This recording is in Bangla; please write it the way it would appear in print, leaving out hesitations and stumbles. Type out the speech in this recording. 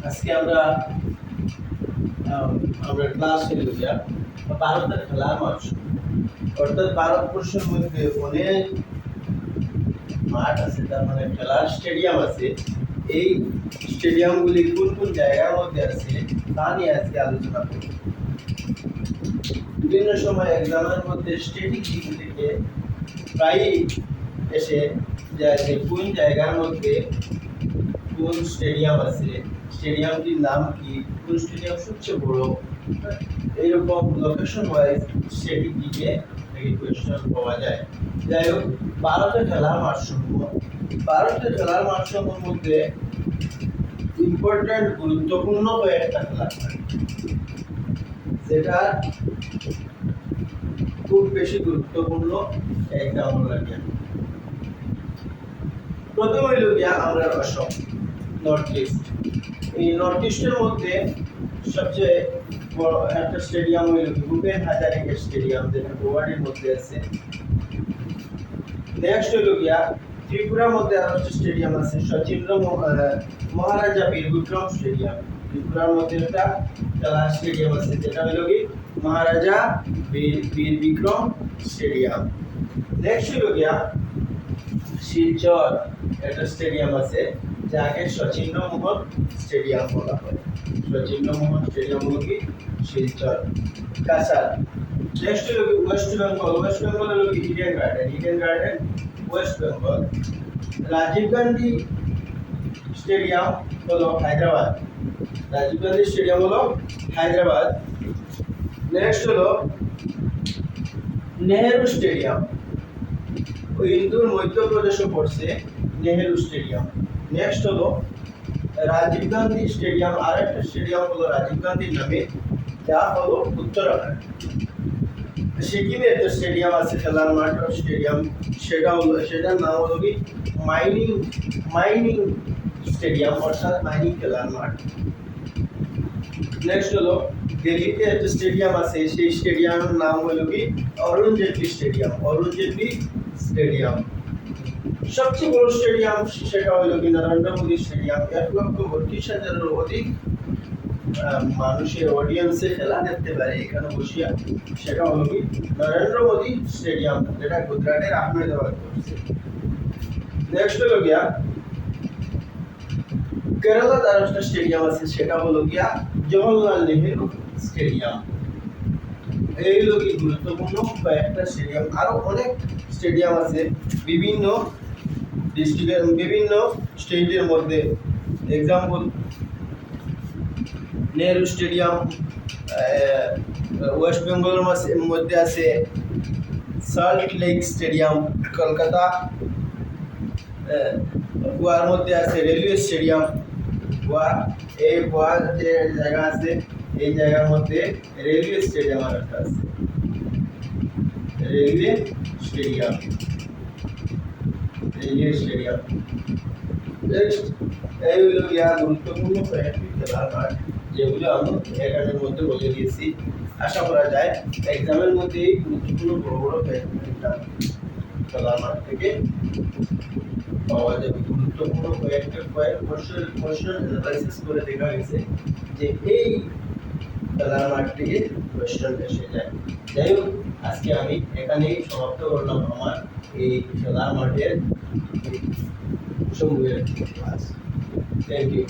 আজকে আমরা ক্লাস হইল গিয়া ভারতের খেলার মাঠ, অর্থাৎ ভারতবর্ষের মধ্যে অনেক মাঠ আছে, তার মানে খেলার স্টেডিয়াম আছে। এই স্টেডিয়ামগুলি কোন কোন জায়গার মধ্যে আছে তা নিয়ে আজকে আলোচনা করব। বিভিন্ন সময় এক্সামের মধ্যে স্ট্যাটিক দিক থেকে প্রায়ই এসে যায় যে কোন জায়গার মধ্যে কোন স্টেডিয়াম আছে, স্টেডিয়ামটির নাম কি, কোন স্টেডিয়াম সবচেয়ে বড়, এইরকম লোকেশন ওয়াইজ স্ট্যাটিক দিকে কোয়েশ্চেন পাওয়া যায়। যাই হোক, ভারতের খেলার মাঠসমূহ, ভারতের খেলার মাঠসমূহের মধ্যে ইম্পর্টেন্ট গুরুত্বপূর্ণ কয়েকটা খেলা যেটা খুব বেশি গুরুত্বপূর্ণ এক্সাম লাগে। প্রথম হইল গিয়া আমরা অসম, নর্থ ইস্ট। এই নর্থ ইস্টের মধ্যে সবচেয়ে বড় একটা স্টেডিয়াম হইল ভূপেন হাজারিকা স্টেডিয়াম, যেটা গুয়াহাটির মধ্যে আছে। নেক্সট হইল গিয়া ত্রিপুরার মধ্যে আরো একটা স্টেডিয়াম আছে, সচিন্দ্র মহারাজা বীর বিক্রম স্টেডিয়াম। ত্রিপুরার মধ্যে একটা খেলার স্টেডিয়াম আছে, যেটা হইল কি মহারাজা বীর বিক্রম স্টেডিয়াম। নেক্সট হইল গিয়া শিলচর একটা স্টেডিয়াম আছে, যাকে সচিন্দ্র মোহন স্টেডিয়াম বলা হয়। সচিন্দ্র মোহন স্টেডিয়াম হলো কি শিলচর। কাছাড়। নেক্সট হলো ওয়েস্ট বেঙ্গল, ওয়েস্ট বেঙ্গল হলো কি ইডেন গার্ডেন, ইডেন গার্ডেন ওয়েস্ট বেঙ্গল। রাজীব গান্ধী স্টেডিয়াম হলো হায়দ্রাবাদ, রাজীব গান্ধী স্টেডিয়াম হলো হায়দ্রাবাদ। নেক্সট হলো নেহেরু স্টেডিয়াম, ইন্দোর মধ্যপ্রদেশে পড়ছে নেহেরু স্টেডিয়াম। নেক্সট হলো রাজীব গান্ধী স্টেডিয়াম, আর একটা স্টেডিয়াম হলো রাজীব গান্ধীর নামে, যা হলো উত্তরাখণ্ড। সিকিমে একটা স্টেডিয়াম আছে, খেলার মাঠ স্টেডিয়াম, সেটার নাম হলো কি মাইনিং স্টেডিয়াম, অর্থাৎ মাইনিং খেলার মাঠ। নেক্সট হলো দিল্লিতে একটা স্টেডিয়াম আছে, সেই স্টেডিয়ামের নাম হলো কি অরুণ জেটলি স্টেডিয়াম, অরুণ জেটলি স্টেডিয়াম। সবচেয়ে বড় স্টেডিয়াম সেটা হলো কি নরেন্দ্র মোদী স্টেডিয়াম, 1,32,000-এরও অধিক মানুষের অডিয়েন্সে খেলা দেখতে পারে এখানে বসিয়া। সেটা হলো কি নরেন্দ্র মোদী স্টেডিয়াম, যেটা গুজরাটের আহমেদাবাদ পড়ছে। নেক্সট হলো গিয়া কেরালা তার একটা স্টেডিয়াম আছে, সেটা হলো গিয়া জওহরলাল নেহেরু স্টেডিয়াম। এই হলো কি গুরুত্বপূর্ণ কয়েকটা স্টেডিয়াম। আরো অনেক স্টেডিয়াম আছে বিভিন্ন ডিস্ট্রিক্টের, বিভিন্ন স্টেটের মধ্যে। এক্সাম্পল নেহেরু স্টেডিয়াম ওয়েস্ট বেঙ্গলের মধ্যে আছে, সল্ট লেক স্টেডিয়াম কলকাতা, গোয়ার মধ্যে আছে রেলওয়ে স্টেডিয়াম গোয়া। এই গোয়ার যে জায়গা আছে, এই জায়গার মধ্যে রেলওয়ে স্টেডিয়াম আর একটা আছে, railway stadium, railway stadium. Next এই হলো গিয়া গুরুত্বপূর্ণ কয়েকটি খেলার মাঠ, যেগুলো আমি এখানের মধ্যে বলে দিয়েছি। আশা করা যায় এক্সামের মধ্যে এই গুরুত্বপূর্ণ বড় বড় কয়েকটা খেলার মাঠ থেকে পাওয়া যাবে। গুরুত্বপূর্ণ কয়েক কোশ্চেন অ্যানালাইসিস করে দেখা গেছে যে এই খেলার মাঠ থেকে কোশ্চেন এসে যায়। যাই হোক, আজকে আমি এখানেই সমাপ্ত করলাম আমার এই খেলার মাঠের সমূহের ক্লাস। Thank you.